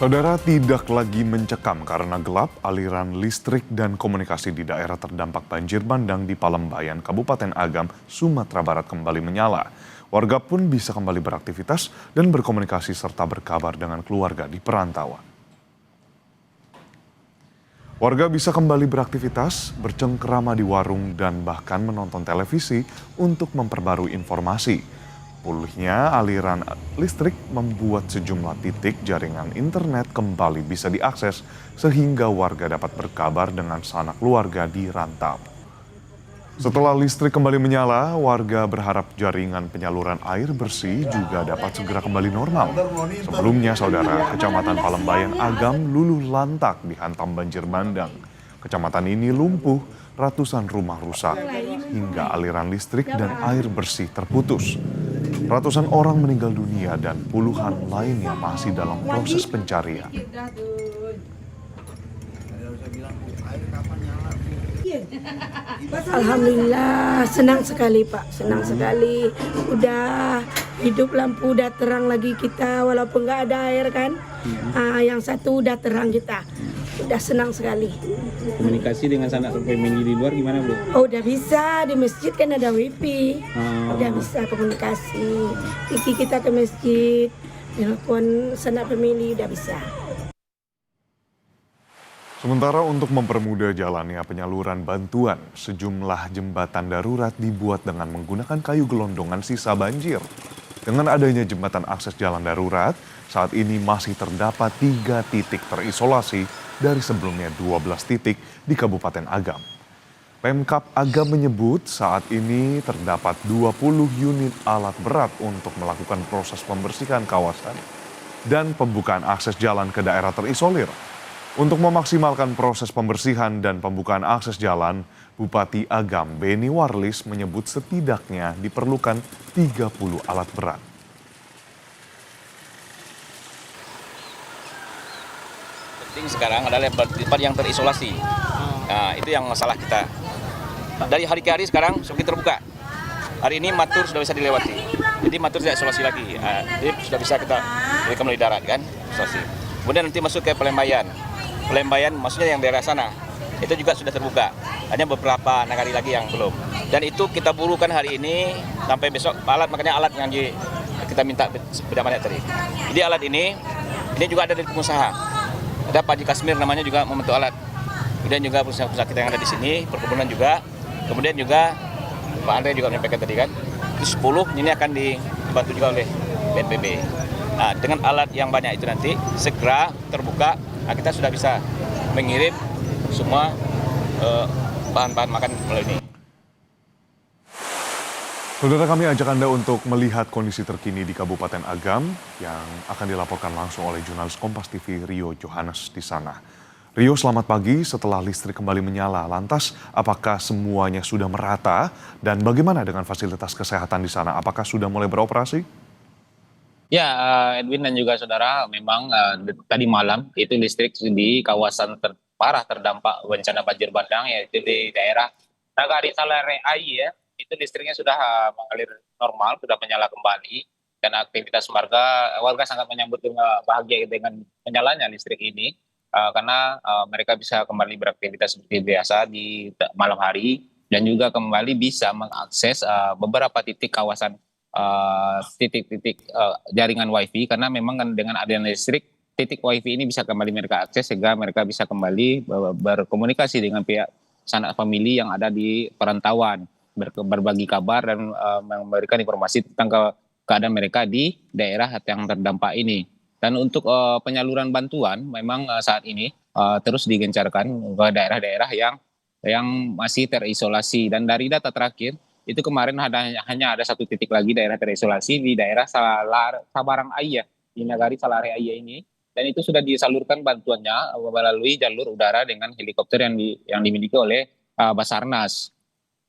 Saudara, tidak lagi mencekam karena gelap, aliran listrik dan komunikasi di daerah terdampak banjir bandang di Palembayan, Kabupaten Agam, Sumatera Barat kembali menyala. Warga pun bisa kembali beraktivitas dan berkomunikasi serta berkabar dengan keluarga di perantauan. Warga bisa kembali beraktivitas, bercengkerama di warung, dan bahkan menonton televisi untuk memperbarui informasi. Pulihnya aliran listrik membuat sejumlah titik jaringan internet kembali bisa diakses sehingga warga dapat berkabar dengan sanak keluarga di rantau. Setelah listrik kembali menyala, warga berharap jaringan penyaluran air bersih juga dapat segera kembali normal. Sebelumnya, saudara, Kecamatan Palembayan Agam luluh lantak dihantam banjir bandang. Kecamatan ini lumpuh, ratusan rumah rusak, hingga aliran listrik dan air bersih terputus. Ratusan orang meninggal dunia dan puluhan lainnya masih dalam proses pencarian. Alhamdulillah, senang sekali Pak, senang sekali. Udah hidup lampu, udah terang lagi kita, walaupun nggak ada air kan. Yang satu udah terang kita, udah senang sekali. Komunikasi dengan sanak family di luar gimana, Bu? Oh, udah bisa, di masjid kan ada wifi, udah bisa komunikasi. Iki kita ke masjid, telepon sanak family udah bisa. Sementara untuk mempermudah jalannya penyaluran bantuan, sejumlah jembatan darurat dibuat dengan menggunakan kayu gelondongan sisa banjir. Dengan adanya jembatan akses jalan darurat, saat ini masih terdapat 3 titik terisolasi dari sebelumnya 12 titik di Kabupaten Agam. Pemkab Agam menyebut saat ini terdapat 20 unit alat berat untuk melakukan proses pembersihan kawasan dan pembukaan akses jalan ke daerah terisolir. Untuk memaksimalkan proses pembersihan dan pembukaan akses jalan, Bupati Agam Beni Warlis menyebut setidaknya diperlukan 30 alat berat. Penting sekarang adalah tempat yang terisolasi. Nah, itu yang masalah kita. Dari hari ke hari sekarang semakin terbuka. Hari ini Matur sudah bisa dilewati. Jadi Matur tidak isolasi lagi. Jadi sudah bisa kita melalui darat kan, isolasi. Kemudian nanti masuk ke Palembayan. Palembayan maksudnya yang daerah sana. Itu juga sudah terbuka. Hanya beberapa nagari lagi yang belum. Dan itu kita burukan hari ini sampai besok alat, makanya alat yang kita minta beda banyak tadi. Jadi alat ini juga ada dari pengusaha. Ada Pak Haji Kasmir namanya juga membentuk alat. Kemudian juga pengusaha-pengusaha kita yang ada di sini, perkebunan juga. Kemudian juga Pak Andre juga menyampaikan tadi kan, itu 10 ini akan dibantu juga oleh BNPB. Nah, dengan alat yang banyak itu nanti segera terbuka, nah kita sudah bisa mengirim semua bahan-bahan makan melalui ini. Saudara, kami ajak Anda untuk melihat kondisi terkini di Kabupaten Agam yang akan dilaporkan langsung oleh jurnalis Kompas TV Rio Johannes di sana. Rio, selamat pagi. Setelah listrik kembali menyala, lantas apakah semuanya sudah merata dan bagaimana dengan fasilitas kesehatan di sana? Apakah sudah mulai beroperasi? Ya, Edwin dan juga saudara, memang tadi malam itu listrik di kawasan terparah terdampak bencana banjir bandang, yaitu di daerah Nagari Salare Ai ya, itu listriknya sudah mengalir normal, sudah menyala kembali, dan aktivitas warga sangat menyambut dengan bahagia dengan menyalanya listrik ini, karena mereka bisa kembali beraktivitas seperti biasa di malam hari, dan juga kembali bisa mengakses beberapa titik kawasan titik-titik jaringan wifi, karena memang kan dengan adanya listrik titik wifi ini bisa kembali mereka akses sehingga mereka bisa kembali berkomunikasi dengan pihak sanak famili yang ada di perantauan, berbagi kabar dan memberikan informasi tentang keadaan mereka di daerah yang terdampak ini. Dan untuk penyaluran bantuan memang saat ini terus digencarkan ke daerah-daerah yang masih terisolasi, dan dari data terakhir itu kemarin hanya ada 1 titik lagi daerah terisolasi di daerah Sabarang Ayah, di Nagari Salare Ayah ini, dan itu sudah disalurkan bantuannya melalui jalur udara dengan helikopter yang dimiliki oleh Basarnas.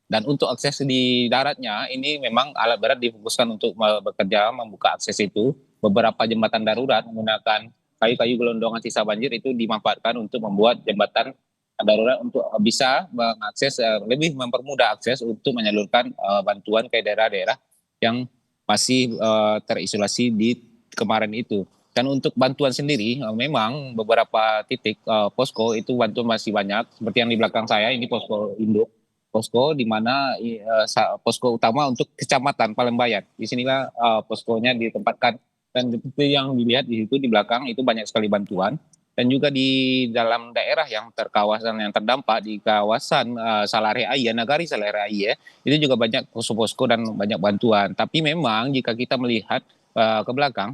Dan untuk akses di daratnya ini memang alat berat difokuskan untuk bekerja membuka akses itu. Beberapa jembatan darurat menggunakan kayu-kayu gelondongan sisa banjir itu dimanfaatkan untuk membuat jembatan darurat untuk bisa mengakses, lebih mempermudah akses untuk menyalurkan bantuan ke daerah-daerah yang masih terisolasi di kemarin itu. Dan untuk bantuan sendiri, memang beberapa titik posko itu bantuan masih banyak. Seperti yang di belakang saya, ini posko induk. Posko di mana posko utama untuk kecamatan Palembayan. Di sinilah poskonya ditempatkan. Dan seperti yang dilihat di situ di belakang itu banyak sekali bantuan. Dan juga di dalam daerah yang kawasan yang terdampak di kawasan Salare Aie, Nagari Salare Aie, itu juga banyak posko-posko dan banyak bantuan. Tapi memang jika kita melihat ke belakang,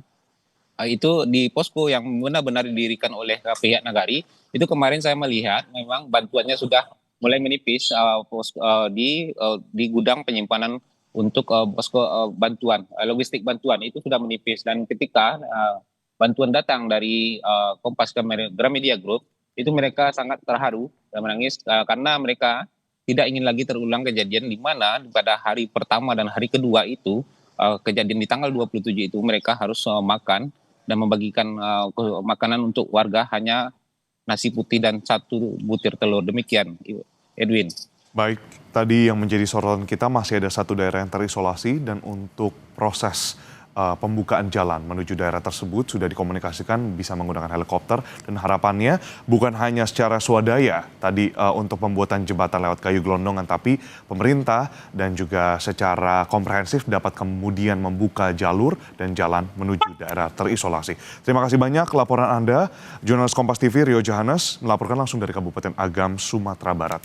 itu di posko yang benar-benar didirikan oleh pihak Nagari, itu kemarin saya melihat memang bantuannya sudah mulai menipis di gudang penyimpanan untuk posko bantuan, logistik bantuan itu sudah menipis. Dan ketika bantuan datang dari Kompas Gramedia Group, itu mereka sangat terharu dan menangis karena mereka tidak ingin lagi terulang kejadian di mana pada hari pertama dan hari kedua itu, kejadian di tanggal 27 itu mereka harus makan dan membagikan makanan untuk warga hanya nasi putih dan 1 butir telur. Demikian, Edwin. Baik, tadi yang menjadi sorotan kita masih ada 1 daerah yang terisolasi dan untuk proses pembukaan jalan menuju daerah tersebut sudah dikomunikasikan bisa menggunakan helikopter dan harapannya bukan hanya secara swadaya tadi untuk pembuatan jembatan lewat kayu gelondongan, tapi pemerintah dan juga secara komprehensif dapat kemudian membuka jalur dan jalan menuju daerah terisolasi. Terima kasih banyak laporan Anda, jurnalis Kompas TV Rio Johannes melaporkan langsung dari Kabupaten Agam, Sumatera Barat.